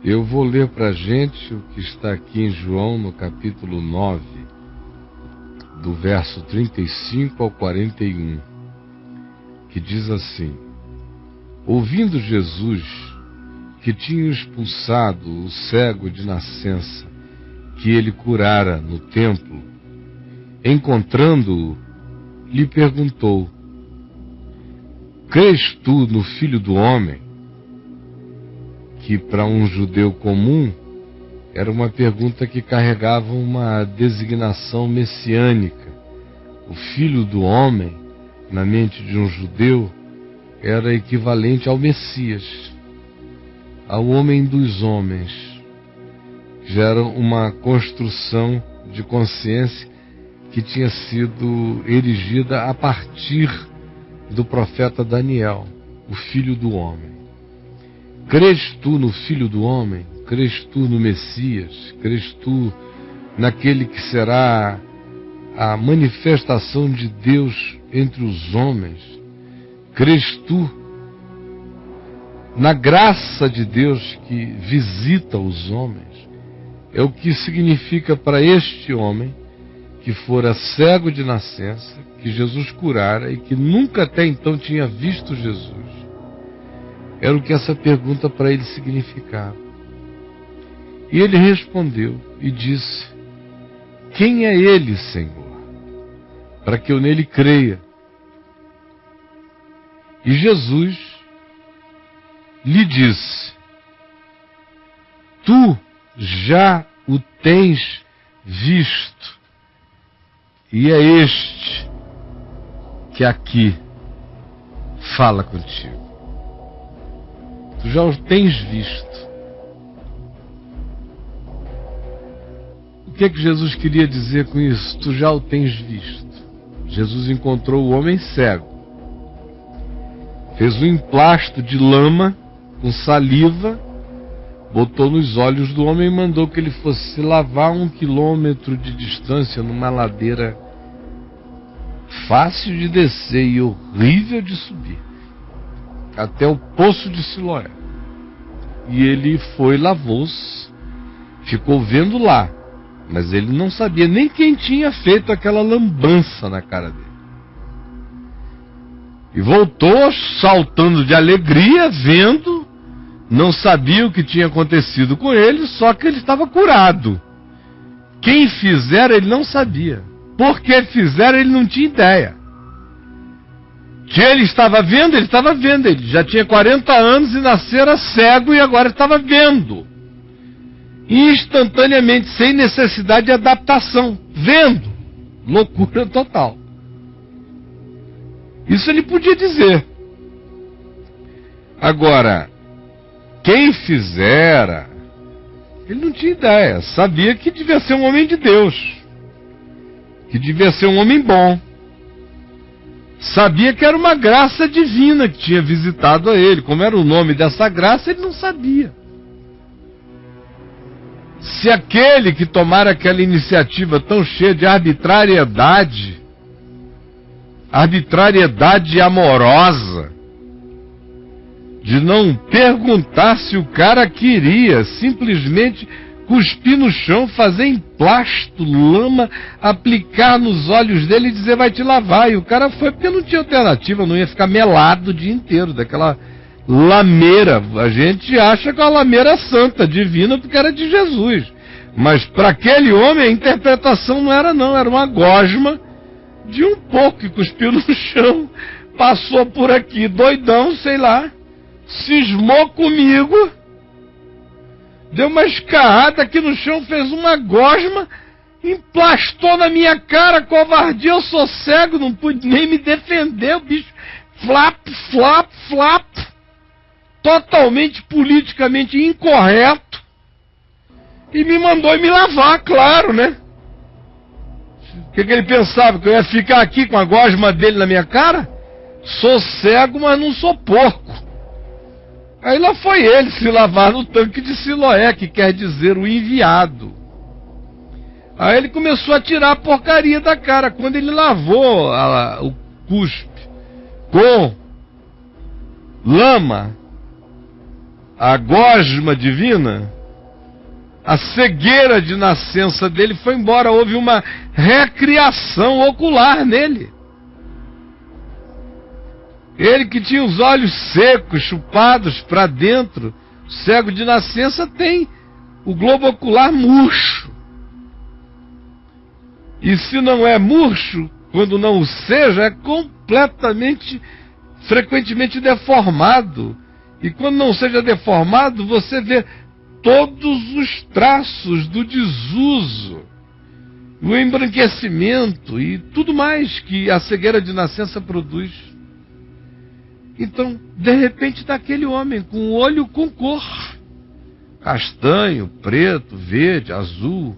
Eu vou ler para a gente o que está aqui em João, no capítulo 9, do verso 35 ao 41, que diz assim: Ouvindo Jesus que tinha expulsado o cego de nascença, que ele curara no templo, encontrando-o, lhe perguntou: Crês tu no Filho do Homem? Que para um judeu comum era uma pergunta que carregava uma designação messiânica. O Filho do Homem, na mente de um judeu, era equivalente ao Messias, ao homem dos homens. Já era uma construção de consciência que tinha sido erigida a partir do profeta Daniel, o Filho do Homem. Crês tu no Filho do Homem? Crês tu no Messias? Crês tu naquele que será a manifestação de Deus entre os homens? Crês tu na graça de Deus que visita os homens? É o que significa para este homem, que fora cego de nascença, que Jesus curara e que nunca até então tinha visto Jesus. Era o que essa pergunta para ele significava. E ele respondeu e disse: Quem é ele, Senhor, para que eu nele creia? E Jesus lhe disse: Tu já o tens visto, e é este que aqui fala contigo. Tu já o tens visto. O que é que Jesus queria dizer com isso? Tu já o tens visto. Jesus encontrou o homem cego, fez um emplasto de lama com saliva, botou nos olhos do homem e mandou que ele fosse se lavar 1 quilômetro de distância numa ladeira fácil de descer e horrível de subir, até o poço de Siloé. E ele foi, lavou-se, ficou vendo lá, mas ele não sabia nem quem tinha feito aquela lambança na cara dele. E voltou saltando de alegria, vendo, não sabia o que tinha acontecido com ele, só que ele estava curado. Quem fizera ele não sabia, porque fizera ele não tinha ideia. Que ele estava vendo, ele já tinha 40 anos e nascera cego e agora estava vendo. Instantaneamente, sem necessidade de adaptação, vendo. Loucura total. Isso ele podia dizer. Agora, quem fizera, ele não tinha ideia, sabia que devia ser um homem de Deus, que devia ser um homem bom. Sabia que era uma graça divina que tinha visitado a ele. Como era o nome dessa graça, ele não sabia. Se aquele que tomara aquela iniciativa tão cheia de arbitrariedade amorosa, de não perguntar se o cara queria, simplesmente cuspir no chão, fazer emplasto, lama, aplicar nos olhos dele e dizer: vai te lavar. E o cara foi porque não tinha alternativa, não ia ficar melado o dia inteiro, daquela lameira. A gente acha que é uma lameira santa, divina, porque era de Jesus. Mas para aquele homem a interpretação não era não, era uma gosma de um pouco que cuspiu no chão, passou por aqui, doidão, sei lá, cismou comigo, deu uma escarrada aqui no chão, fez uma gosma, emplastou na minha cara, covardia, eu sou cego, não pude nem me defender, o bicho, flap, flap, flap, totalmente politicamente incorreto, e me mandou me lavar, claro, né? O que ele pensava? Que eu ia ficar aqui com a gosma dele na minha cara? Sou cego, mas não sou porco. Aí lá foi ele se lavar no tanque de Siloé, que quer dizer o enviado. Aí ele começou a tirar a porcaria da cara. Quando ele lavou o cuspe com lama, a gosma divina, A cegueira de nascença dele foi embora, houve uma recriação ocular nele. Ele que tinha os olhos secos, chupados para dentro, cego de nascença, tem o globo ocular murcho. E se não é murcho, quando não o seja, é completamente, frequentemente deformado. E quando não seja deformado, você vê todos os traços do desuso, o embranquecimento e tudo mais que a cegueira de nascença produz. Então, de repente, está aquele homem com o olho com cor, castanho, preto, verde, azul,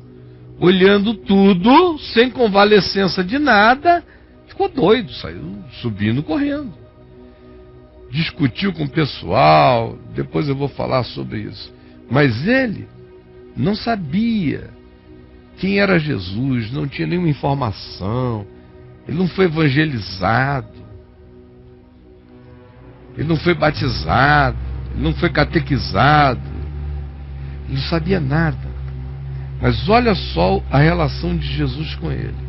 olhando tudo, sem convalescença de nada, ficou doido, saiu subindo, correndo. Discutiu com o pessoal, depois eu vou falar sobre isso. Mas ele não sabia quem era Jesus, não tinha nenhuma informação, ele não foi evangelizado, ele não foi batizado, ele não foi catequizado, ele não sabia nada. Mas olha só a relação de Jesus com ele.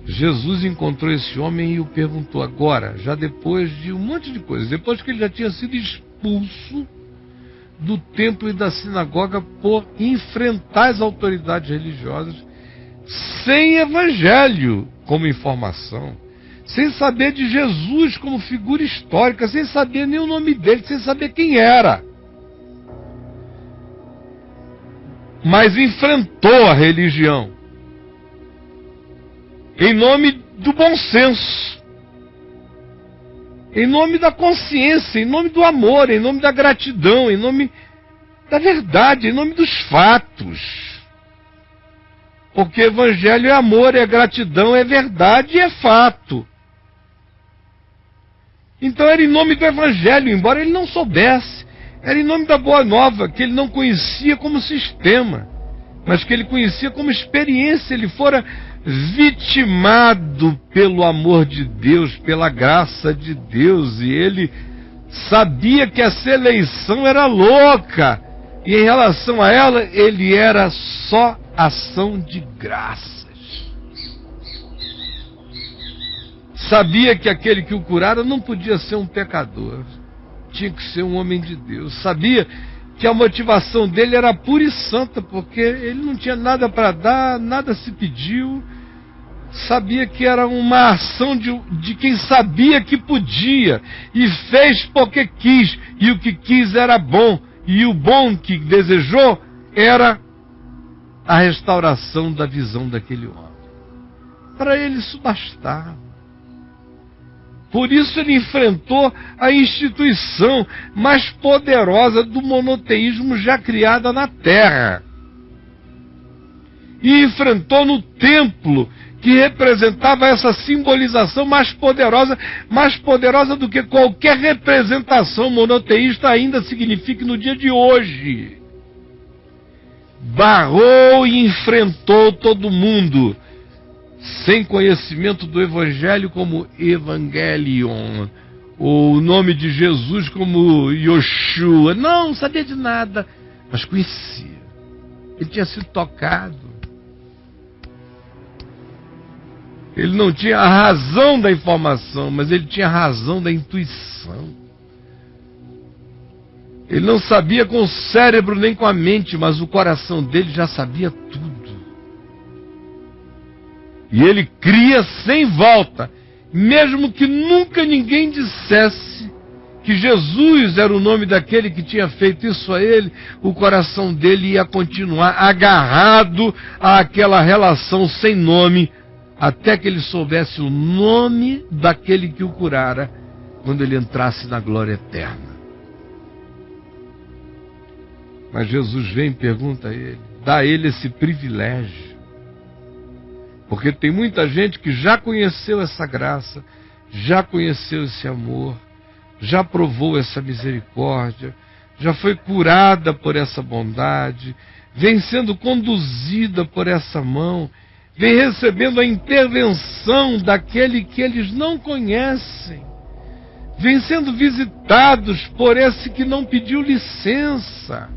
Jesus encontrou esse homem e o perguntou agora, já depois de um monte de coisas, depois que ele já tinha sido expulso do templo e da sinagoga por enfrentar as autoridades religiosas, sem evangelho como informação, sem saber de Jesus como figura histórica, sem saber nem o nome dele, sem saber quem era. Mas enfrentou a religião em nome do bom senso, em nome da consciência, em nome do amor, em nome da gratidão, em nome da verdade, em nome dos fatos. Porque evangelho é amor, é gratidão, é verdade e é fato. Então era em nome do evangelho, embora ele não soubesse. Era em nome da boa nova, que ele não conhecia como sistema, mas que ele conhecia como experiência. Ele fora vitimado pelo amor de Deus, pela graça de Deus, e ele sabia que essa eleição era louca, e em relação a ela, ele era só ação de graças. Sabia que aquele que o curara não podia ser um pecador, tinha que ser um homem de Deus. Sabia que a motivação dele era pura e santa, porque ele não tinha nada para dar, nada se pediu. Sabia que era uma ação de quem sabia que podia, e fez porque quis, e o que quis era bom, e o bom que desejou era a restauração da visão daquele homem. Para ele isso bastava. Por isso ele enfrentou a instituição mais poderosa do monoteísmo já criada na Terra. E enfrentou no templo, que representava essa simbolização mais poderosa do que qualquer representação monoteísta ainda signifique no dia de hoje. Barrou e enfrentou todo mundo, sem conhecimento do Evangelho como Evangelion, ou o nome de Jesus como Yoshua. Não sabia de nada, mas conhecia. Ele tinha sido tocado. Ele não tinha a razão da informação, mas ele tinha a razão da intuição. Ele não sabia com o cérebro nem com a mente, mas o coração dele já sabia tudo. E ele cria sem volta, mesmo que nunca ninguém dissesse que Jesus era o nome daquele que tinha feito isso a ele, o coração dele ia continuar agarrado àquela relação sem nome, até que ele soubesse o nome daquele que o curara, quando ele entrasse na glória eterna. Mas Jesus vem e pergunta a ele, dá a ele esse privilégio. Porque tem muita gente que já conheceu essa graça, já conheceu esse amor, já provou essa misericórdia, já foi curada por essa bondade, vem sendo conduzida por essa mão, vem recebendo a intervenção daquele que eles não conhecem, vem sendo visitados por esse que não pediu licença,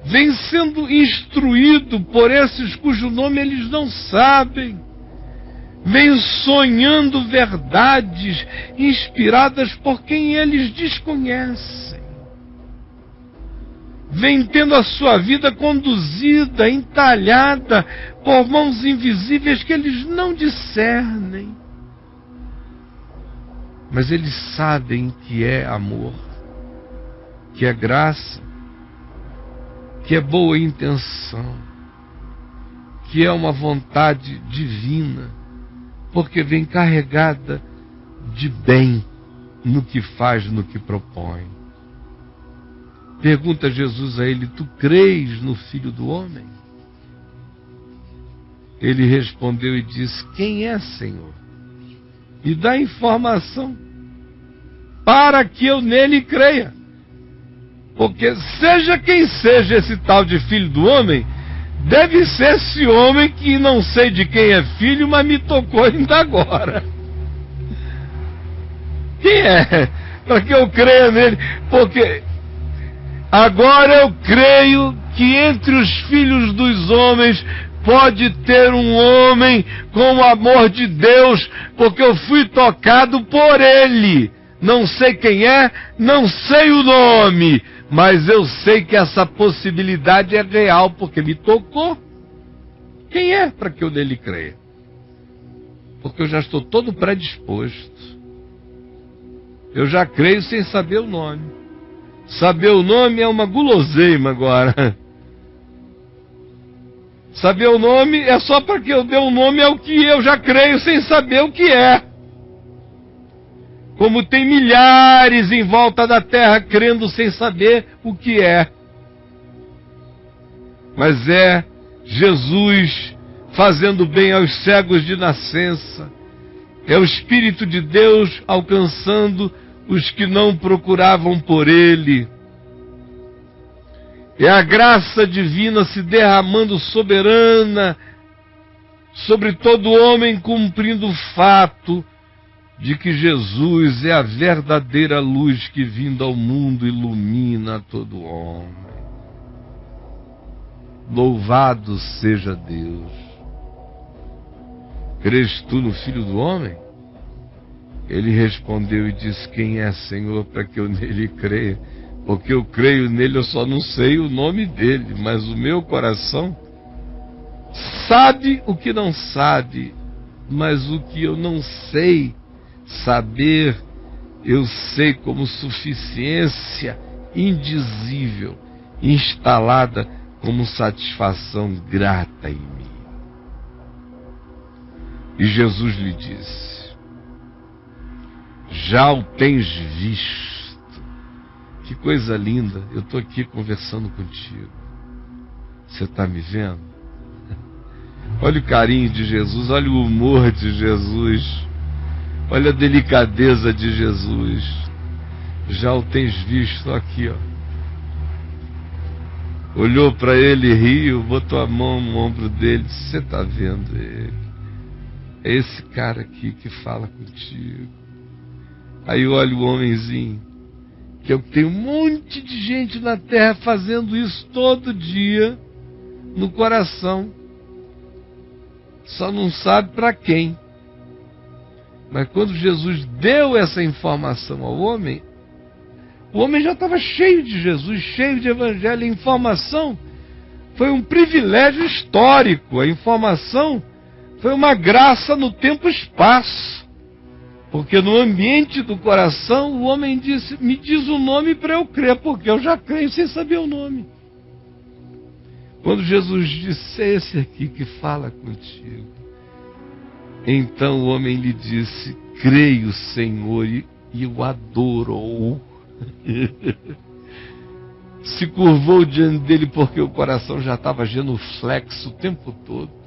vem sendo instruído por esses cujo nome eles não sabem, vem sonhando verdades inspiradas por quem eles desconhecem, vem tendo a sua vida conduzida, entalhada por mãos invisíveis que eles não discernem, mas eles sabem que é amor, que é graça, que é boa intenção, que é uma vontade divina, porque vem carregada de bem no que faz, no que propõe. Pergunta Jesus a ele: tu crês no Filho do Homem? Ele respondeu e disse: quem é, Senhor? E dá informação para que eu nele creia. Porque seja quem seja esse tal de Filho do Homem, deve ser esse homem que não sei de quem é filho, mas me tocou ainda agora. Quem é? Para que eu creia nele? Porque agora eu creio que entre os filhos dos homens pode ter um homem com o amor de Deus, porque eu fui tocado por ele. Não sei quem é, não sei o nome, mas eu sei que essa possibilidade é real, porque me tocou. Quem é para que eu nele creia? Porque eu já estou todo predisposto. Eu já creio sem saber o nome. Saber o nome é uma guloseima agora. Saber o nome é só para que eu dê um nome ao que eu já creio sem saber o que é. Como tem milhares em volta da terra crendo sem saber o que é. Mas é Jesus fazendo bem aos cegos de nascença. É o Espírito de Deus alcançando os que não procuravam por Ele. É a graça divina se derramando soberana sobre todo homem, cumprindo o fato de que Jesus é a verdadeira luz que, vindo ao mundo, ilumina todo homem. Louvado seja Deus. Crês tu no Filho do Homem? Ele respondeu e disse: quem é, Senhor, para que eu nele creia? Porque eu creio nele, eu só não sei o nome dele, mas o meu coração sabe o que não sabe, mas o que eu não sei saber, eu sei como suficiência indizível, instalada como satisfação grata em mim. E Jesus lhe disse: já o tens visto. Que coisa linda, eu estou aqui conversando contigo. Você está me vendo? Olha o carinho de Jesus, olha o humor de Jesus, olha a delicadeza de Jesus. Já o tens visto aqui, ó. Olhou para ele, riu, botou a mão no ombro dele, disse: você está vendo ele? É esse cara aqui que fala contigo. Aí olha o homenzinho, que tem um monte de gente na terra fazendo isso todo dia no coração, só não sabe para quem. Mas quando Jesus deu essa informação ao homem, o homem já estava cheio de Jesus, cheio de evangelho. A informação foi um privilégio histórico, a informação foi uma graça no tempo e espaço. Porque no ambiente do coração, o homem disse: me diz o nome para eu crer, porque eu já creio sem saber o nome. Quando Jesus disse: é esse aqui que fala contigo, então o homem lhe disse: creio, Senhor, e o adorou. Se curvou diante dele, porque o coração já estava genuflexo o tempo todo.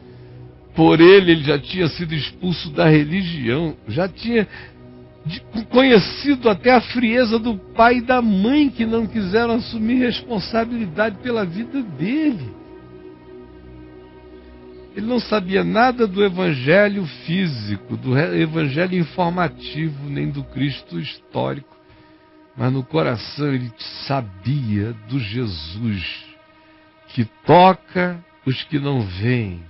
Por ele já tinha sido expulso da religião, já tinha conhecido até a frieza do pai e da mãe, que não quiseram assumir responsabilidade pela vida dele. Ele não sabia nada do evangelho físico, do evangelho informativo, nem do Cristo histórico, mas no coração ele sabia do Jesus que toca os que não veem,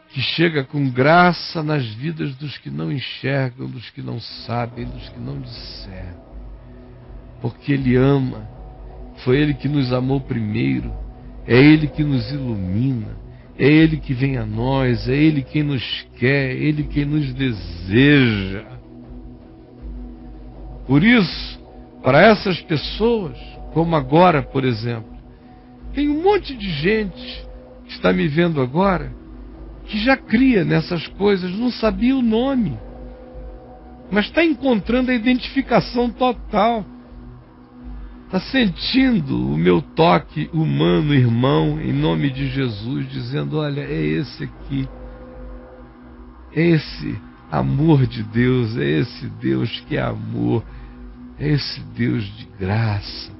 que chega com graça nas vidas dos que não enxergam, dos que não sabem, dos que não discernem. Porque Ele ama, foi Ele que nos amou primeiro, é Ele que nos ilumina, é Ele que vem a nós, é Ele quem nos quer, é Ele quem nos deseja. Por isso, para essas pessoas, como agora, por exemplo, tem um monte de gente que está me vendo agora, que já cria nessas coisas, não sabia o nome, mas está encontrando a identificação total. Está sentindo o meu toque humano, irmão, em nome de Jesus, dizendo, olha, é esse aqui, é esse amor de Deus, é esse Deus que é amor, é esse Deus de graça,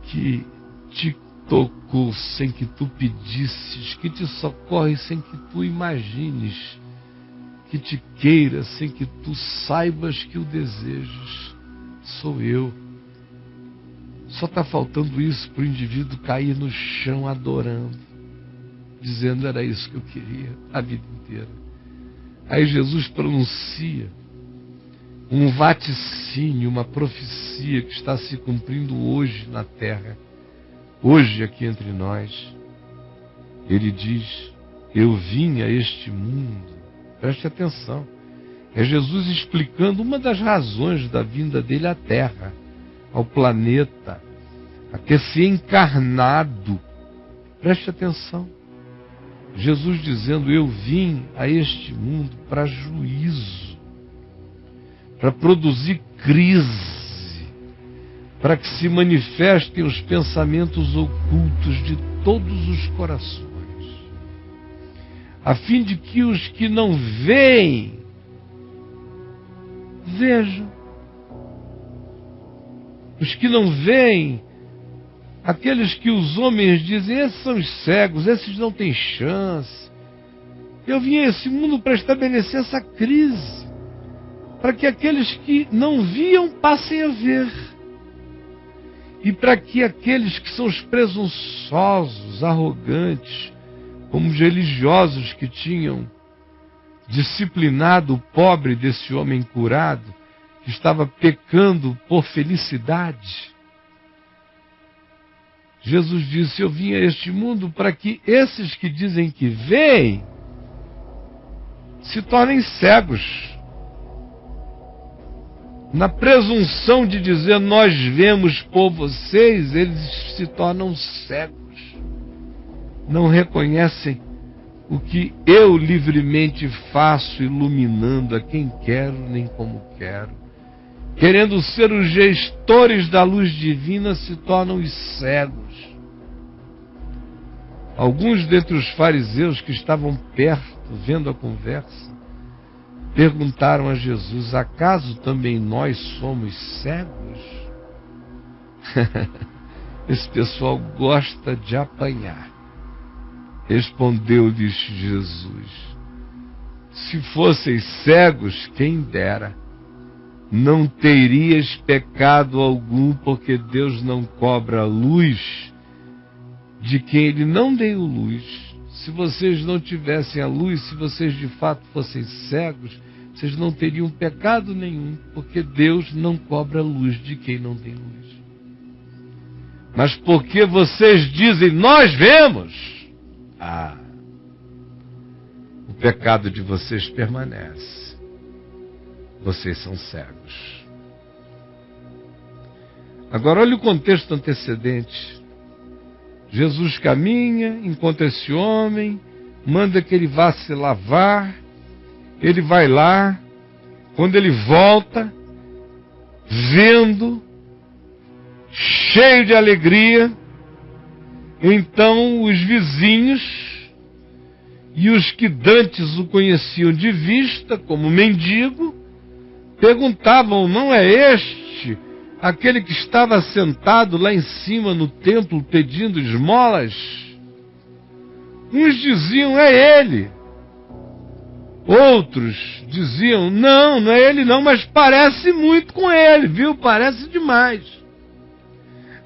que te tocou sem que tu pedisses, que te socorre sem que tu imagines, que te queira sem que tu saibas que o desejes. Sou eu. Só está faltando isso para o indivíduo cair no chão adorando, dizendo, era isso que eu queria a vida inteira. Aí Jesus pronuncia um vaticínio, uma profecia que está se cumprindo hoje na terra, hoje aqui entre nós. Ele diz, eu vim a este mundo. Preste atenção, é Jesus explicando uma das razões da vinda dele à terra, ao planeta, a ter se encarnado. Preste atenção, Jesus dizendo, eu vim a este mundo para juízo, para produzir crise, para que se manifestem os pensamentos ocultos de todos os corações, a fim de que os que não veem, vejam. Os que não veem, aqueles que os homens dizem, esses são os cegos, esses não têm chance. Eu vim a esse mundo para estabelecer essa crise, para que aqueles que não viam passem a ver, e para que aqueles que são os presunçosos, arrogantes, como os religiosos que tinham disciplinado o pobre desse homem curado, que estava pecando por felicidade. Jesus disse, eu vim a este mundo para que esses que dizem que veem se tornem cegos. Na presunção de dizer nós vemos por vocês, eles se tornam cegos. Não reconhecem o que eu livremente faço, iluminando a quem quero nem como quero. Querendo ser os gestores da luz divina, se tornam os cegos. Alguns dentre os fariseus que estavam perto, vendo a conversa, perguntaram a Jesus, acaso também nós somos cegos? Esse pessoal gosta de apanhar. Respondeu-lhes Jesus, se fosseis cegos, quem dera. Não terias pecado algum, porque Deus não cobra luz de quem Ele não deu luz. Se vocês não tivessem a luz, se vocês de fato fossem cegos, vocês não teriam pecado nenhum, porque Deus não cobra luz de quem não tem luz. Mas porque vocês dizem, nós vemos, o pecado de vocês permanece. Vocês são cegos. Agora olha o contexto antecedente. Jesus caminha, encontra esse homem, manda que ele vá se lavar, ele vai lá, quando ele volta, vendo, cheio de alegria, então os vizinhos e os que dantes o conheciam de vista, como mendigo, perguntavam, não é este aquele que estava sentado lá em cima no templo pedindo esmolas? Uns diziam, é ele. Outros diziam, não é ele não, mas parece muito com ele, viu? Parece demais.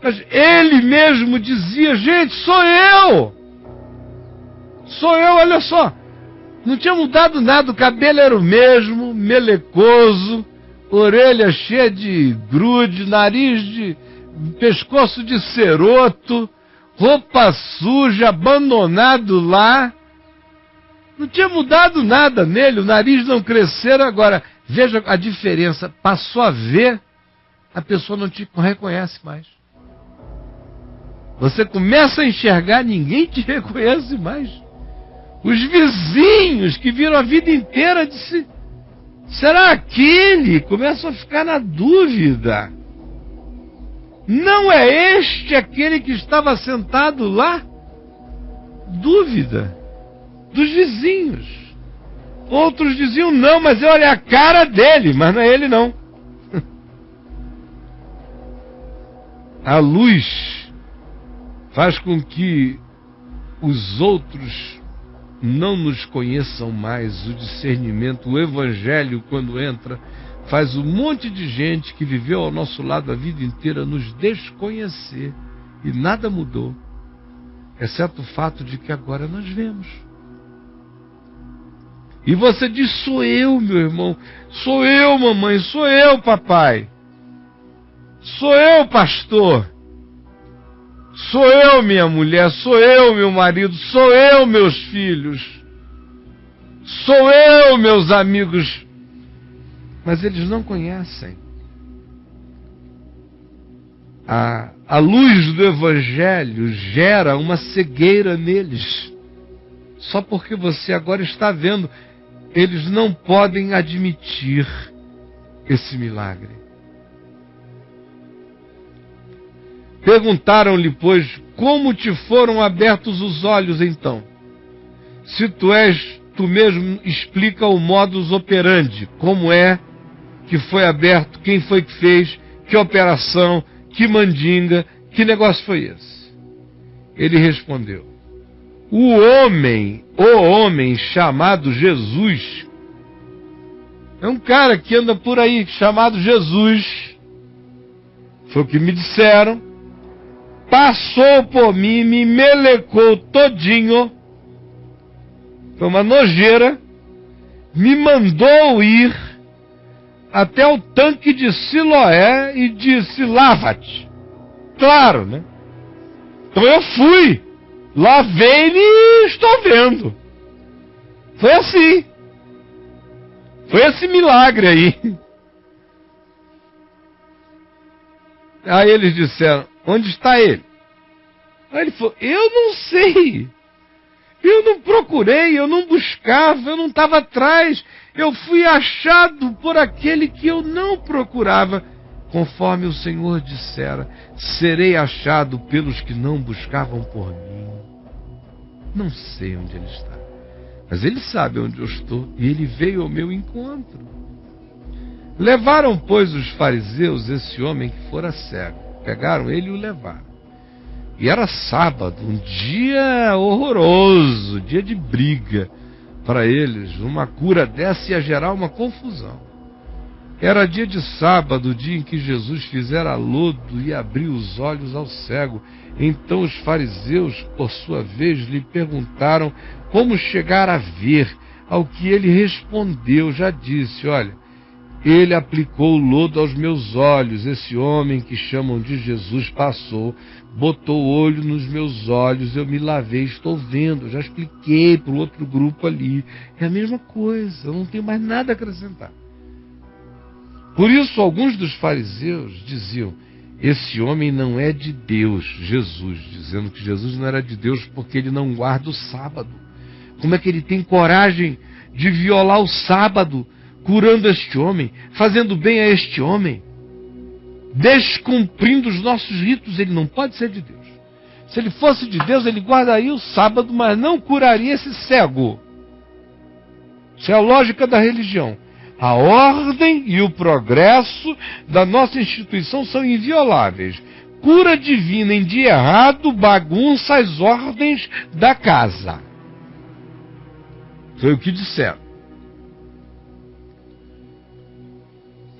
Mas ele mesmo dizia: gente, sou eu! Sou eu, olha só. Não tinha mudado nada, o cabelo era o mesmo, melecoso, orelha cheia de grude, nariz de pescoço de ceroto, roupa suja, abandonado lá. Não tinha mudado nada nele, o nariz não crescera. Agora, veja a diferença, passou a ver, a pessoa não te reconhece mais. Você começa a enxergar, ninguém te reconhece mais. Os vizinhos que viram a vida inteira disse: será aquele? Começam a ficar na dúvida. Não é este aquele que estava sentado lá? Dúvida dos vizinhos. Outros diziam: não, mas olha a cara dele, mas não é ele não. A luz faz com que os outros não nos conheçam mais. O discernimento, o evangelho, quando entra, faz um monte de gente que viveu ao nosso lado a vida inteira nos desconhecer. E nada mudou, exceto o fato de que agora nós vemos. E você diz: sou eu, meu irmão, sou eu, mamãe, sou eu, papai, sou eu, pastor, sou eu, minha mulher, sou eu, meu marido, sou eu, meus filhos, sou eu, meus amigos. Mas eles não conhecem. A luz do Evangelho gera uma cegueira neles. Só porque você agora está vendo, eles não podem admitir esse milagre. Perguntaram-lhe, pois, como te foram abertos os olhos então? Se tu és, tu mesmo explica o modus operandi, como é que foi aberto, quem foi que fez, que operação, que mandinga, que negócio foi esse? Ele respondeu: o homem chamado Jesus, é um cara que anda por aí chamado Jesus, foi o que me disseram, passou por mim, me melecou todinho, foi uma nojeira, me mandou ir até o tanque de Siloé e disse: lava-te. Claro, né? Então eu fui, lavei-me e estou vendo. Foi assim. Foi esse milagre aí. Aí eles disseram: onde está ele? Aí ele falou: eu não sei. Eu não procurei, eu não buscava, eu não estava atrás. Eu fui achado por aquele que eu não procurava. Conforme o Senhor dissera, serei achado pelos que não buscavam por mim. Não sei onde ele está, mas ele sabe onde eu estou e ele veio ao meu encontro. Levaram, pois, os fariseus esse homem que fora cego. Pegaram ele e o levaram. E era sábado, um dia horroroso, dia de briga para eles. Uma cura dessa ia gerar uma confusão. Era dia de sábado, o dia em que Jesus fizera lodo e abriu os olhos ao cego. Então os fariseus, por sua vez, lhe perguntaram como chegar a ver. Ao que ele respondeu, já disse: olha, ele aplicou o lodo aos meus olhos. Esse homem que chamam de Jesus passou, botou o olho nos meus olhos, eu me lavei, estou vendo. Já expliquei para o outro grupo ali. É a mesma coisa, eu não tenho mais nada a acrescentar. Por isso, alguns dos fariseus diziam: esse homem não é de Deus. Jesus, dizendo que Jesus não era de Deus porque ele não guarda o sábado. Como é que ele tem coragem de violar o sábado, curando este homem, fazendo bem a este homem, descumprindo os nossos ritos? Ele não pode ser de Deus. Se ele fosse de Deus, ele guardaria o sábado, mas não curaria esse cego. Isso é a lógica da religião. A ordem e o progresso da nossa instituição são invioláveis. Cura divina em dia errado bagunça as ordens da casa. Foi o que disseram.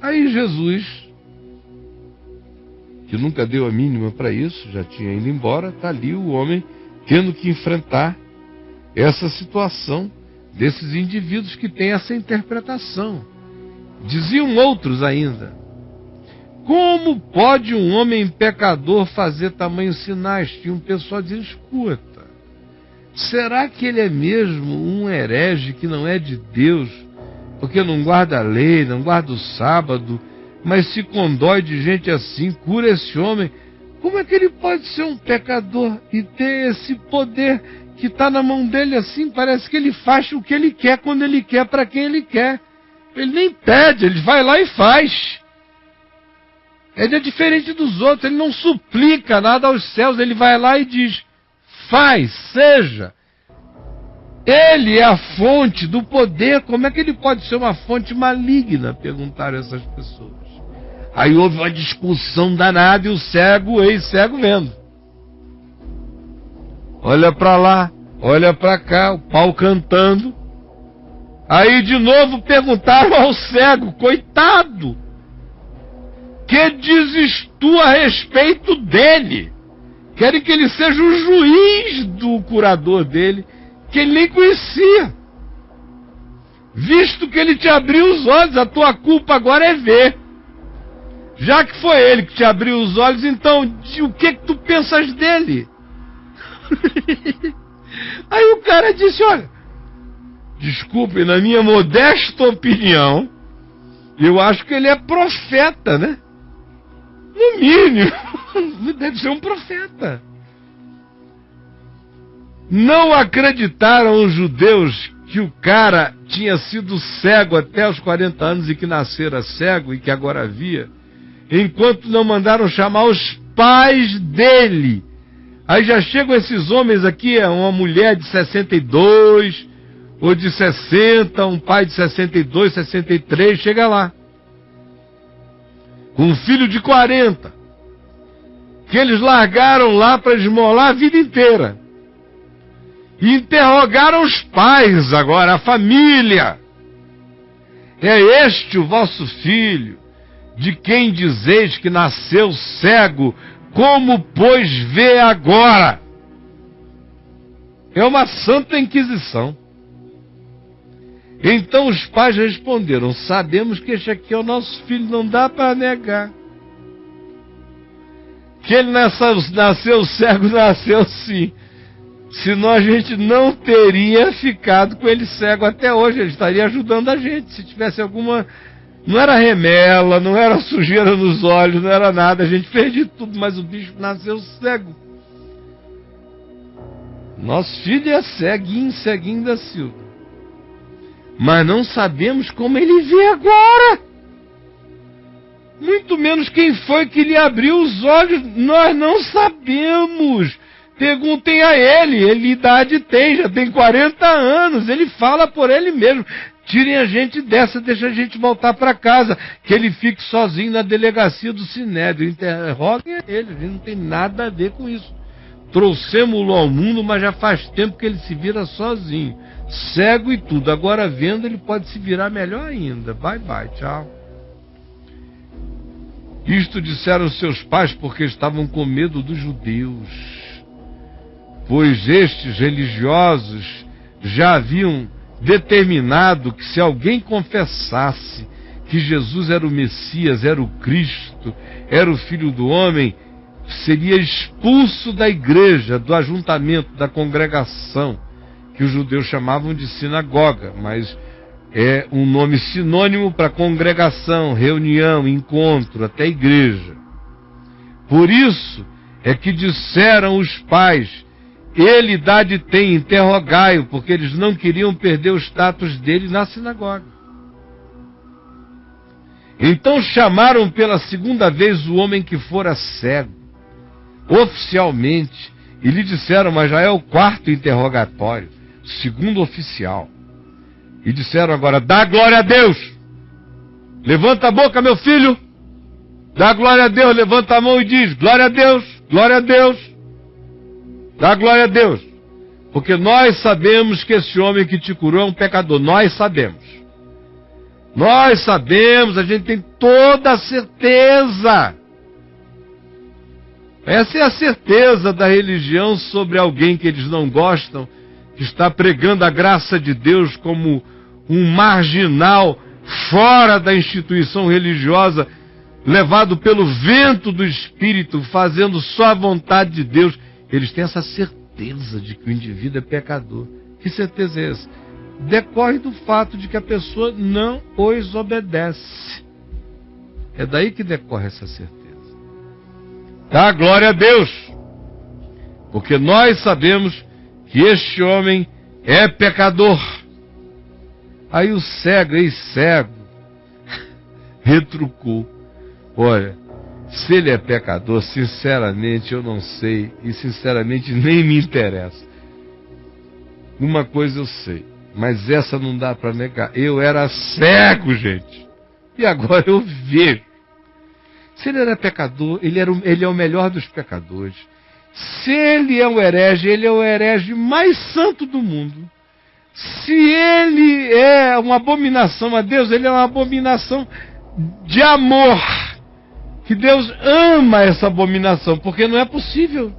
Aí Jesus, que nunca deu a mínima para isso, já tinha ido embora, está ali o homem tendo que enfrentar essa situação desses indivíduos que têm essa interpretação. Diziam outros ainda: como pode um homem pecador fazer tamanhos sinais? Tinha um pessoal dizendo: escuta, será que ele é mesmo um herege que não é de Deus, porque não guarda a lei, não guarda o sábado, mas se condói de gente assim, cura esse homem? Como é que ele pode ser um pecador e ter esse poder que está na mão dele assim? Parece que ele faz o que ele quer, quando ele quer, para quem ele quer. Ele nem pede, ele vai lá e faz. Ele é diferente dos outros, ele não suplica nada aos céus, ele vai lá e diz: faz, seja. Ele é a fonte do poder. Como é que ele pode ser uma fonte maligna? Perguntaram essas pessoas. Aí houve uma discussão danada e o cego, o ex-cego, vendo. Olha para lá, olha para cá, o pau cantando. Aí de novo perguntaram ao cego: coitado, que dizes tu a respeito dele? Querem que ele seja o juiz do curador dele, que ele nem conhecia. Visto que ele te abriu os olhos, a tua culpa agora é ver. Já que foi ele que te abriu os olhos, então o que tu pensas dele? Aí o cara disse: olha, desculpe, na minha modesta opinião, eu acho que ele é profeta, né? No mínimo, deve ser um profeta. Não acreditaram os judeus que o cara tinha sido cego até os 40 anos e que nascera cego e que agora via, enquanto não mandaram chamar os pais dele. Aí já chegam esses homens aqui, uma mulher de 62 ou de 60, um pai de 62, 63, chega lá com um filho de 40, que eles largaram lá para esmolar a vida inteira. E interrogaram os pais agora, a família. É este o vosso filho, de quem dizeis que nasceu cego, como pois vê agora? É uma santa inquisição. Então os pais responderam: sabemos que este aqui é o nosso filho, não dá para negar. Que ele nasceu cego, nasceu sim. Senão a gente não teria ficado com ele cego até hoje, ele estaria ajudando a gente. Se tivesse alguma... Não era remela, não era sujeira nos olhos, não era nada, a gente fez de tudo, mas o bicho nasceu cego. Nosso filho é ceguinho da Silva. Mas não sabemos como ele vê agora. Muito menos quem foi que lhe abriu os olhos, nós não sabemos. Perguntem a ele idade tem, já tem 40 anos, ele fala por ele mesmo. Tirem a gente dessa, deixa a gente voltar para casa, que ele fique sozinho na delegacia do Sinédrio. Interroguem a ele, a gente não tem nada a ver com isso. Trouxemos-lo ao mundo, mas já faz tempo que ele se vira sozinho, cego e tudo. Agora vendo, ele pode se virar melhor ainda. Bye bye, tchau. Isto disseram seus pais porque estavam com medo dos judeus, pois estes religiosos já haviam determinado que se alguém confessasse que Jesus era o Messias, era o Cristo, era o Filho do Homem, seria expulso da igreja, do ajuntamento, da congregação, que os judeus chamavam de sinagoga, mas é um nome sinônimo para congregação, reunião, encontro, até igreja. Por isso é que disseram os pais: ele idade tem, interrogai-o, porque eles não queriam perder o status dele na sinagoga. Então chamaram pela segunda vez o homem que fora cego, oficialmente, e lhe disseram, mas já é o quarto interrogatório, segundo oficial. E disseram agora: dá glória a Deus! Levanta a boca, meu filho! Dá glória a Deus, levanta a mão e diz: glória a Deus, glória a Deus! Dá glória a Deus! Porque nós sabemos que esse homem que te curou é um pecador, nós sabemos. Nós sabemos, a gente tem toda a certeza. Essa é a certeza da religião sobre alguém que eles não gostam, que está pregando a graça de Deus como um marginal fora da instituição religiosa, levado pelo vento do Espírito, fazendo só a vontade de Deus. Eles têm essa certeza de que o indivíduo é pecador. Que certeza é essa? Decorre do fato de que a pessoa não os obedece. É daí que decorre essa certeza. Dá glória a Deus, porque nós sabemos que este homem é pecador. Aí o cego, ex-cego, retrucou: olha, se ele é pecador, sinceramente eu não sei, e sinceramente nem me interessa. Uma coisa eu sei, mas essa não dá para negar. Eu era cego, gente, e agora eu vejo. Se ele era pecador, ele é o melhor dos pecadores. Se ele é um herege, ele é o herege mais santo do mundo. Se ele é uma abominação a Deus, ele é uma abominação de amor. Que Deus ama essa abominação, porque não é possível.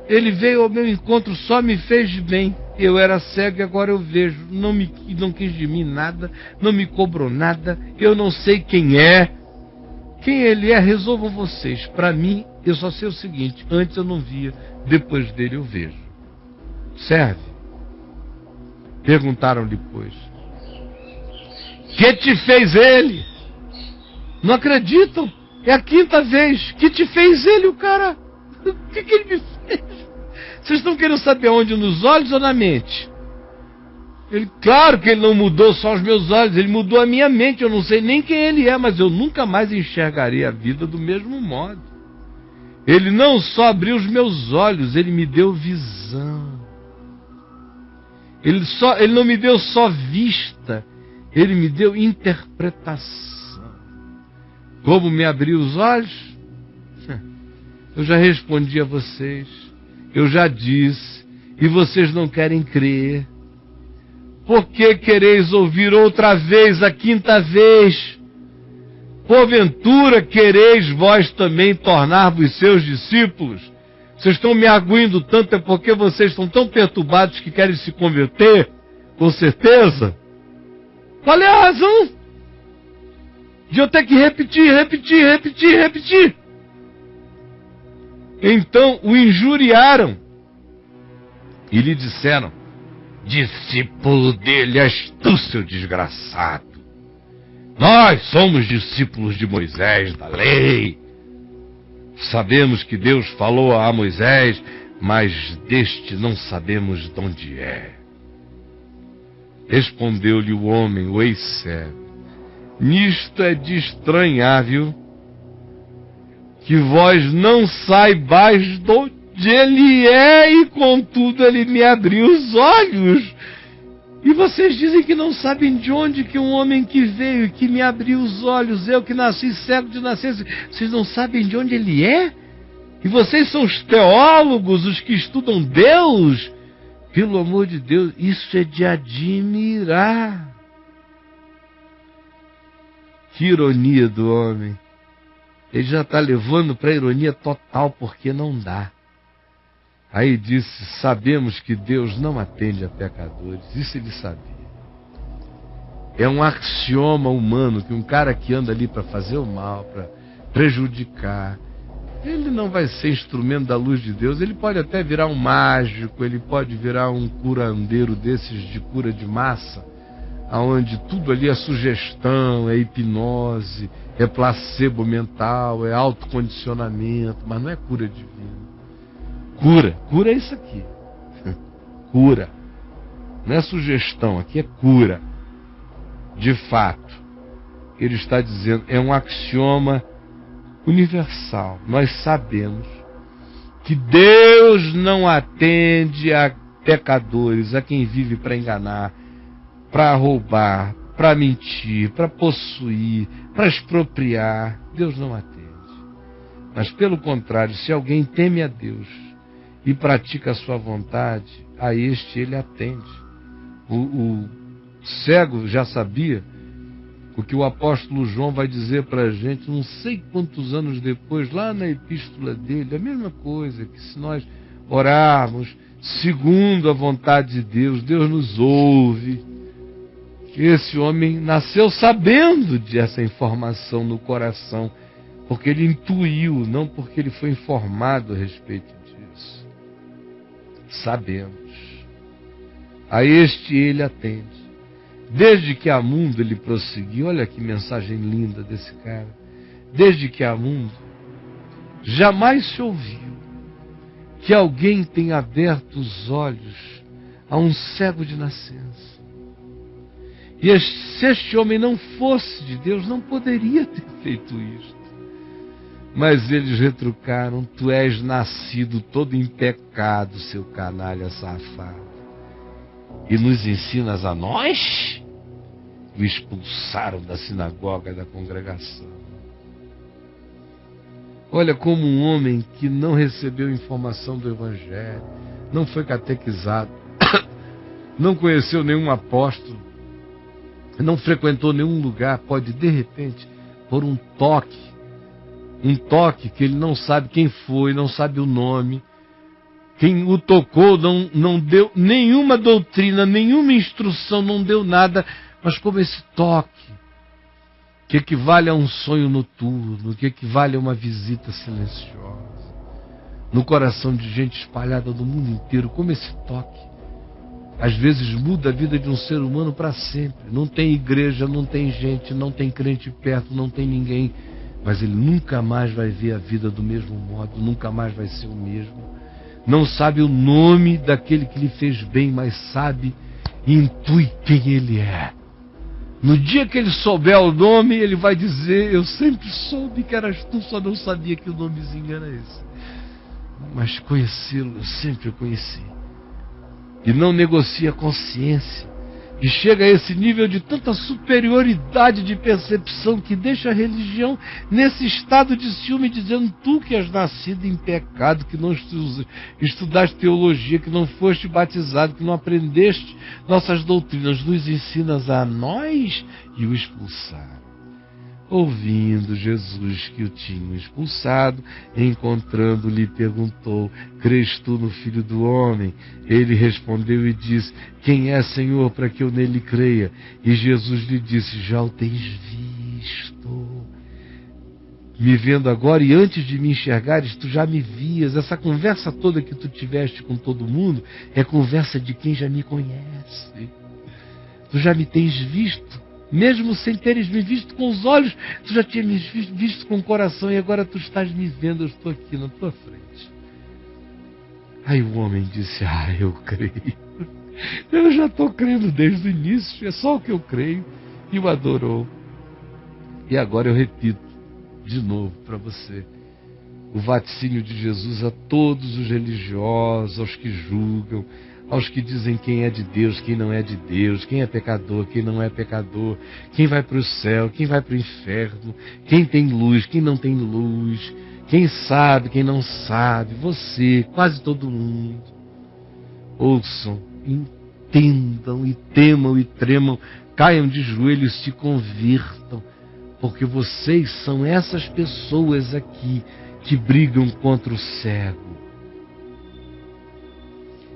Ele veio ao meu encontro, só me fez bem. Eu era cego e agora eu vejo. Não quis de mim nada, não me cobrou nada. Eu não sei quem é. Quem ele é, resolvam vocês. Para mim, eu só sei o seguinte: antes eu não via, depois dele eu vejo. Serve? Perguntaram depois: que te fez ele? Não acreditam? É a quinta vez. Que te fez ele, o cara? O que ele me fez? Vocês estão querendo saber onde? Nos olhos ou na mente? Claro que ele não mudou só os meus olhos, ele mudou a minha mente. Eu não sei nem quem ele é, mas eu nunca mais enxergarei a vida do mesmo modo. Ele não só abriu os meus olhos, ele me deu visão. Ele não me deu só vista, ele me deu interpretação. Como me abriu os olhos? Eu já respondi a vocês, eu já disse, e vocês não querem crer. Por que quereis ouvir outra vez, a quinta vez? Porventura quereis vós também tornar-vos seus discípulos? Vocês estão me arguindo tanto, é porque vocês estão tão perturbados que querem se converter? Com certeza? Qual é a razão de eu ter que repetir? Então o injuriaram e lhe disseram: discípulo dele és tu, seu desgraçado. Nós somos discípulos de Moisés, da lei. Sabemos que Deus falou a Moisés, mas deste não sabemos de onde é. Respondeu-lhe o homem, o ex-cego: nisto é de estranhável que vós não saibais de onde ele é, e contudo ele me abriu os olhos. E vocês dizem que não sabem de onde que um homem que veio e que me abriu os olhos, eu que nasci cego de nascença, vocês não sabem de onde ele é? E vocês são os teólogos, os que estudam Deus? Pelo amor de Deus, isso é de admirar. Que ironia do homem. Ele já está levando para a ironia total, porque não dá. Aí disse: sabemos que Deus não atende a pecadores. Isso ele sabia. É um axioma humano que um cara que anda ali para fazer o mal, para prejudicar, ele não vai ser instrumento da luz de Deus. Ele pode até virar um mágico, ele pode virar um curandeiro desses de cura de massa, aonde tudo ali é sugestão, é hipnose, é placebo mental, é autocondicionamento, mas não é cura divina. Cura é isso aqui. Cura. Não é sugestão, aqui é cura. De fato, ele está dizendo, é um axioma universal. Nós sabemos que Deus não atende a pecadores, a quem vive para enganar, para roubar, para mentir, para possuir, para expropriar. Deus não atende. Mas pelo contrário, se alguém teme a Deus e pratica a sua vontade, a este ele atende. O cego já sabia, O que o apóstolo João vai dizer para a gente, não sei quantos anos depois, lá na epístola dele, a mesma coisa, que se nós orarmos segundo a vontade de Deus, Deus nos ouve. Esse homem nasceu sabendo dessa informação no coração, porque ele intuiu, não porque ele foi informado a respeito disso. Sabemos. A este ele atende. Desde que há mundo, ele prosseguiu, olha que mensagem linda desse cara. Desde que há mundo, jamais se ouviu que alguém tenha aberto os olhos a um cego de nascença. E se este homem não fosse de Deus, não poderia ter feito isto. Mas eles retrucaram: tu és nascido todo em pecado, seu canalha safado, e nos ensinas a nós? O expulsaram da sinagoga, da congregação. Olha como um homem que não recebeu informação do Evangelho, não foi catequizado, não conheceu nenhum apóstolo, não frequentou nenhum lugar, pode de repente, por um toque que ele não sabe quem foi, não sabe o nome, quem o tocou não deu nenhuma doutrina, nenhuma instrução, não deu nada, mas como esse toque, que equivale a um sonho noturno, que equivale a uma visita silenciosa, no coração de gente espalhada no mundo inteiro, como esse toque, às vezes muda a vida de um ser humano para sempre. Não tem igreja, não tem gente, não tem crente perto, não tem ninguém, mas ele nunca mais vai ver a vida do mesmo modo, nunca mais vai ser o mesmo. Não sabe o nome daquele que lhe fez bem, mas sabe e intui quem ele é. No dia que ele souber o nome, ele vai dizer: eu sempre soube que eras tu, só não sabia que o nomezinho era esse. Mas conhecê-lo, eu sempre o conheci. E não negocia a consciência. E chega a esse nível de tanta superioridade de percepção que deixa a religião nesse estado de ciúme, dizendo: tu que és nascido em pecado, que não estudaste teologia, que não foste batizado, que não aprendeste nossas doutrinas, nos ensinas a nós. E o expulsaram. Ouvindo Jesus que o tinham expulsado, encontrando-lhe, perguntou: crês tu no Filho do Homem? Ele respondeu e disse: quem é, Senhor, para que eu nele creia? E Jesus lhe disse: já o tens visto. Me vendo agora, e antes de me enxergares, tu já me vias. Essa conversa toda que tu tiveste com todo mundo é conversa de quem já me conhece. Tu já me tens visto. Mesmo sem teres me visto com os olhos, tu já tinha me visto com o coração, e agora tu estás me vendo, eu estou aqui na tua frente. Aí o homem disse: eu creio. Eu já estou crendo desde o início, é só o que eu creio. E o adorou. E agora eu repito de novo para você o vaticínio de Jesus a todos os religiosos, aos que julgam, aos que dizem quem é de Deus, quem não é de Deus, quem é pecador, quem não é pecador, quem vai para o céu, quem vai para o inferno, quem tem luz, quem não tem luz, quem sabe, quem não sabe, você, quase todo mundo. Ouçam, entendam e temam e tremam, caiam de joelhos, se convirtam, porque vocês são essas pessoas aqui que brigam contra o cego.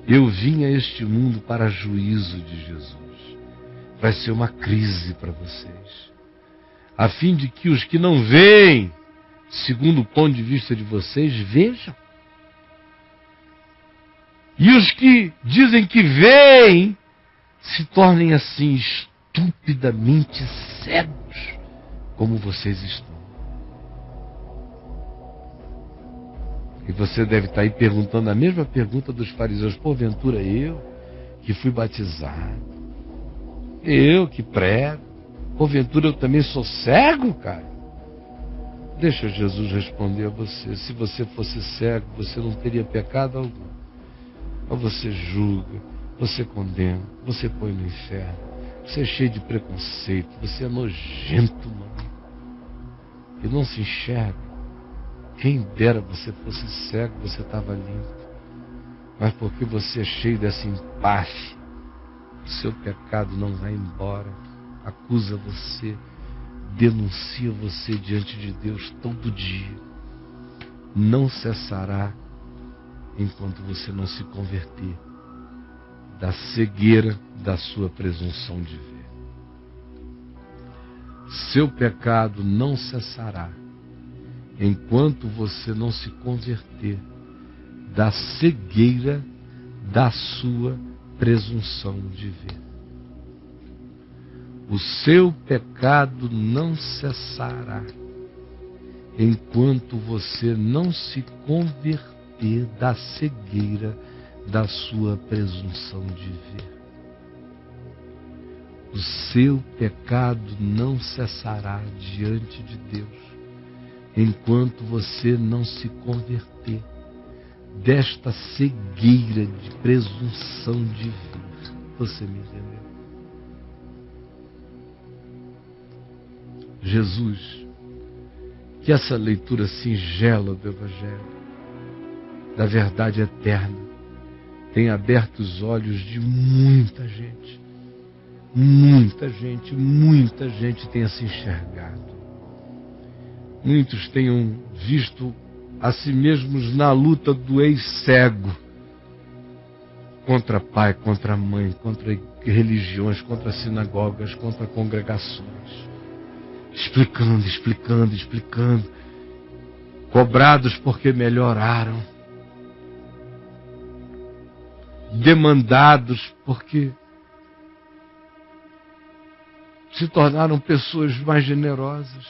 Eu vim a este mundo para juízo de Jesus. Vai ser uma crise para vocês, a fim de que os que não veem, segundo o ponto de vista de vocês, vejam. E os que dizem que veem, se tornem assim estupidamente cegos, como vocês estão. E você deve estar aí perguntando a mesma pergunta dos fariseus: porventura eu, que fui batizado, eu que prego, porventura eu também sou cego, cara? Deixa Jesus responder a você. Se você fosse cego, você não teria pecado algum. Mas você julga, você condena, você põe no inferno, você é cheio de preconceito, você é nojento, mano, e não se enxerga. Quem dera você fosse cego, você estava limpo. Mas porque você é cheio dessa empáfia, o seu pecado não vai embora, acusa você, denuncia você diante de Deus todo dia. Não cessará enquanto você não se converter da cegueira da sua presunção de ver. Seu pecado não cessará enquanto você não se converter da cegueira da sua presunção de ver. O seu pecado não cessará enquanto você não se converter da cegueira da sua presunção de ver. O seu pecado não cessará diante de Deus enquanto você não se converter desta cegueira de presunção de ver. Você me entendeu? Jesus, que essa leitura singela do Evangelho, da verdade eterna, tem aberto os olhos de muita gente. Muita gente tenha se enxergado. Muitos tenham visto a si mesmos na luta do ex-cego contra pai, contra mãe, contra religiões, contra sinagogas, contra congregações. Explicando, cobrados porque melhoraram, demandados porque se tornaram pessoas mais generosas,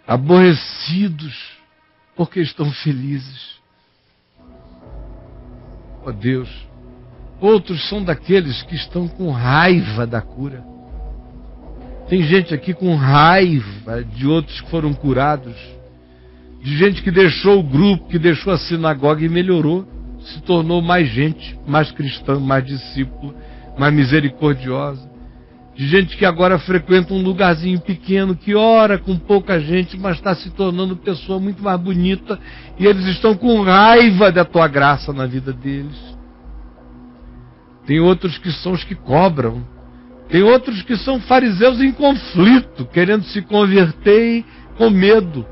aborrecidos porque estão felizes. Ó Deus, outros são daqueles que estão com raiva da cura. Tem gente aqui com raiva de outros que foram curados, de gente que deixou o grupo, que deixou a sinagoga e melhorou, se tornou mais gente, mais cristã, mais discípula, mais misericordiosa, de gente que agora frequenta um lugarzinho pequeno, que ora com pouca gente, mas está se tornando pessoa muito mais bonita, e eles estão com raiva da tua graça na vida deles. Tem outros que são os que cobram, tem outros que são fariseus em conflito, querendo se converter e com medo.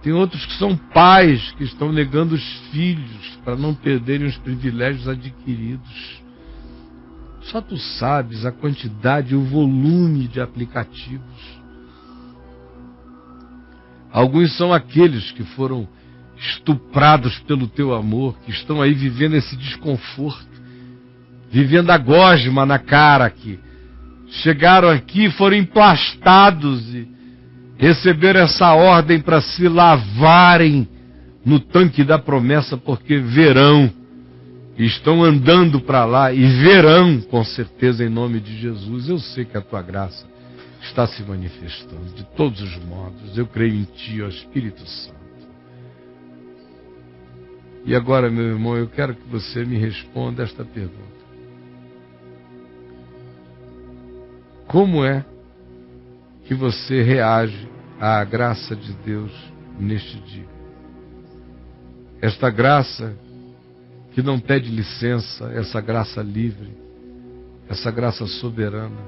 Tem outros que são pais que estão negando os filhos para não perderem os privilégios adquiridos. Só tu sabes a quantidade e o volume de aplicativos. Alguns são aqueles que foram estuprados pelo teu amor, que estão aí vivendo esse desconforto, vivendo a gosma na cara aqui. Chegaram aqui, foram emplastados e receberam essa ordem para se lavarem no tanque da promessa, porque verão. Estão andando para lá e verão, com certeza, em nome de Jesus. Eu sei que a tua graça está se manifestando de todos os modos. Eu creio em ti, ó Espírito Santo. E agora, meu irmão, eu quero que você me responda esta pergunta. Como é que você reage à graça de Deus neste dia? Esta graça que não pede licença, essa graça livre, essa graça soberana,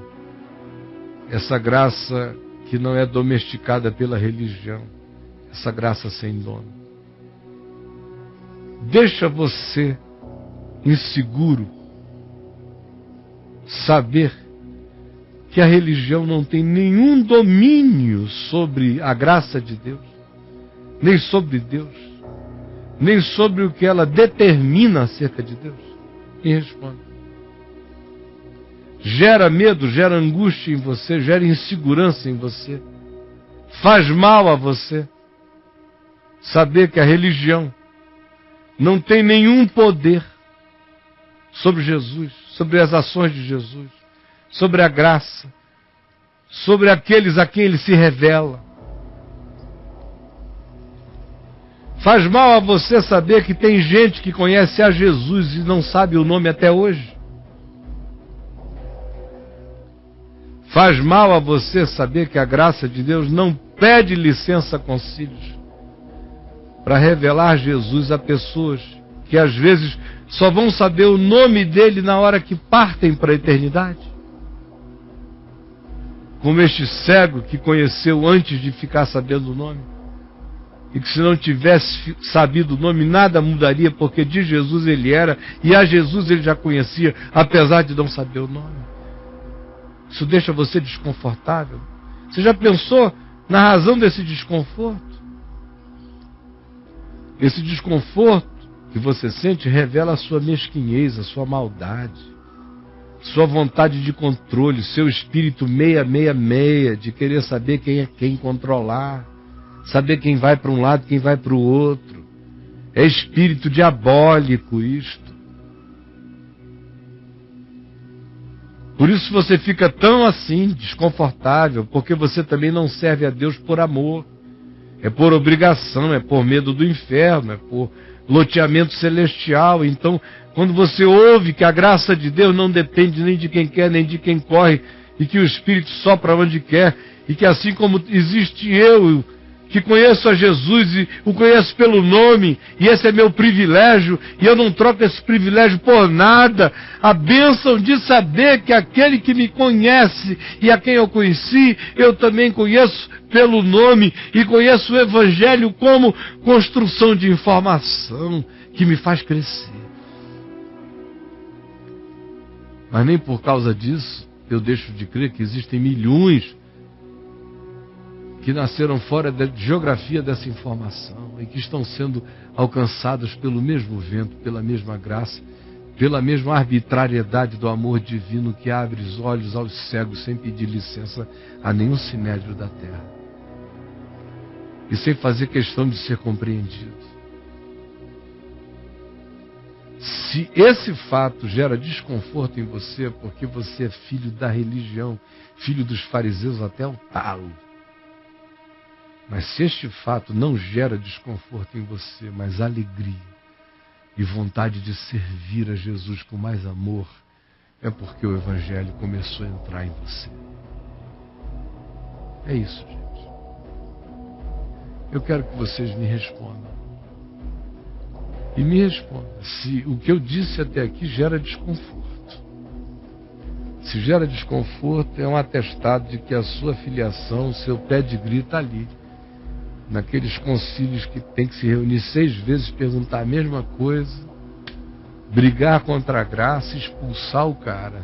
essa graça que não é domesticada pela religião, essa graça sem dono. Deixa você inseguro saber que a religião não tem nenhum domínio sobre a graça de Deus, nem sobre Deus, nem sobre o que ela determina acerca de Deus? Me responda. Gera medo, gera angústia em você, gera insegurança em você. Faz mal a você saber que a religião não tem nenhum poder sobre Jesus, sobre as ações de Jesus, sobre a graça, sobre aqueles a quem ele se revela. Faz mal a você saber que tem gente que conhece a Jesus e não sabe o nome até hoje. Faz mal a você saber que a graça de Deus não pede licença concílios para revelar Jesus a pessoas que às vezes só vão saber o nome dele na hora que partem para a eternidade. como este cego que conheceu antes de ficar sabendo o nome. E que se não tivesse sabido o nome, nada mudaria, porque de Jesus ele era, e a Jesus ele já conhecia, apesar de não saber o nome. Isso deixa você desconfortável? Você já pensou na razão desse desconforto? Esse desconforto que você sente revela a sua mesquinhez, a sua maldade, sua vontade de controle, seu espírito 666, de querer saber quem é quem, controlar, saber quem vai para um lado, quem vai para o outro. É espírito diabólico isto. Por isso você fica tão assim, desconfortável, porque você também não serve a Deus por amor. É por obrigação, é por medo do inferno, é por loteamento celestial. Então, quando você ouve que a graça de Deus não depende nem de quem quer, nem de quem corre, e que o Espírito sopra onde quer, e que assim como existe eu, que conheço a Jesus e o conheço pelo nome, e esse é meu privilégio, e eu não troco esse privilégio por nada, a bênção de saber que aquele que me conhece e a quem eu conheci, eu também conheço pelo nome, e conheço o Evangelho como construção de informação que me faz crescer. Mas nem por causa disso eu deixo de crer que existem milhões que nasceram fora da geografia dessa informação e que estão sendo alcançados pelo mesmo vento, pela mesma graça, pela mesma arbitrariedade do amor divino que abre os olhos aos cegos sem pedir licença a nenhum sinédrio da terra e sem fazer questão de ser compreendido. Se esse fato gera desconforto em você, é porque você é filho da religião, filho dos fariseus até o talo. Mas se este fato não gera desconforto em você, mas alegria e vontade de servir a Jesus com mais amor, é porque o Evangelho começou a entrar em você. É isso, gente. Eu quero que vocês me respondam. E me respondam se o que eu disse até aqui gera desconforto. Se gera desconforto, é um atestado de que a sua filiação, o seu pedigree está ali. Naqueles concílios que tem que se reunir 6 vezes, perguntar a mesma coisa, brigar contra a graça, expulsar o cara.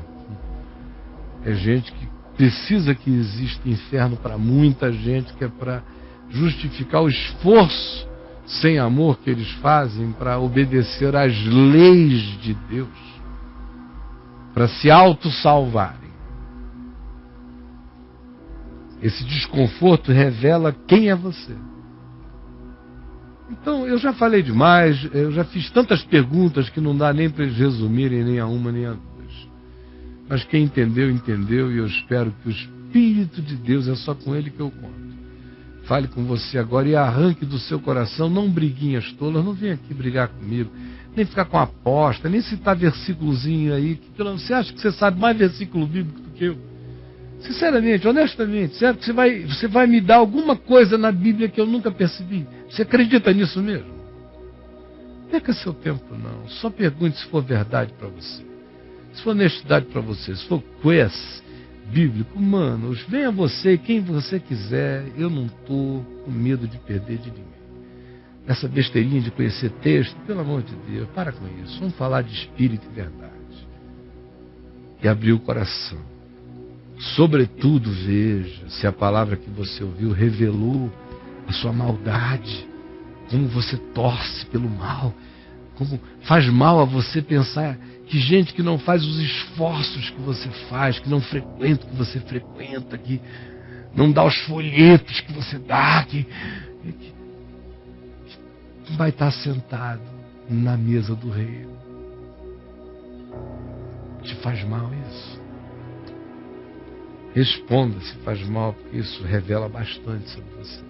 É gente que precisa que exista inferno para muita gente, que é para justificar o esforço sem amor que eles fazem para obedecer às leis de Deus, para se autossalvarem. Esse desconforto revela quem é você. Então, eu já falei demais, eu já fiz tantas perguntas que não dá nem para eles resumirem nem a uma nem a duas. Mas quem entendeu, entendeu, e eu espero que o Espírito de Deus, é só com Ele que eu conto, fale com você agora e arranque do seu coração, não briguinhas tolas, não venha aqui brigar comigo, nem ficar com aposta, nem citar versículozinho aí, que você acha que você sabe mais versículo bíblico do que eu? Sinceramente, honestamente, certo? Você vai me dar alguma coisa na Bíblia que eu nunca percebi? Você acredita nisso mesmo? Perca seu tempo não. Só pergunte se for verdade para você. Se for honestidade para você, se for quiz bíblico, manos, venha você, quem você quiser. Eu não estou com medo de perder de ninguém. Essa besteirinha de conhecer texto, pelo amor de Deus, para com isso. Vamos falar de espírito e verdade. E abrir o coração. Sobretudo, veja se a palavra que você ouviu revelou a sua maldade, como você torce pelo mal, como faz mal a você pensar que gente que não faz os esforços que você faz, que não frequenta o que você frequenta, que não dá os folhetos que você dá, que vai estar sentado na mesa do rei. Te faz mal isso? Responda se faz mal, porque isso revela bastante sobre você.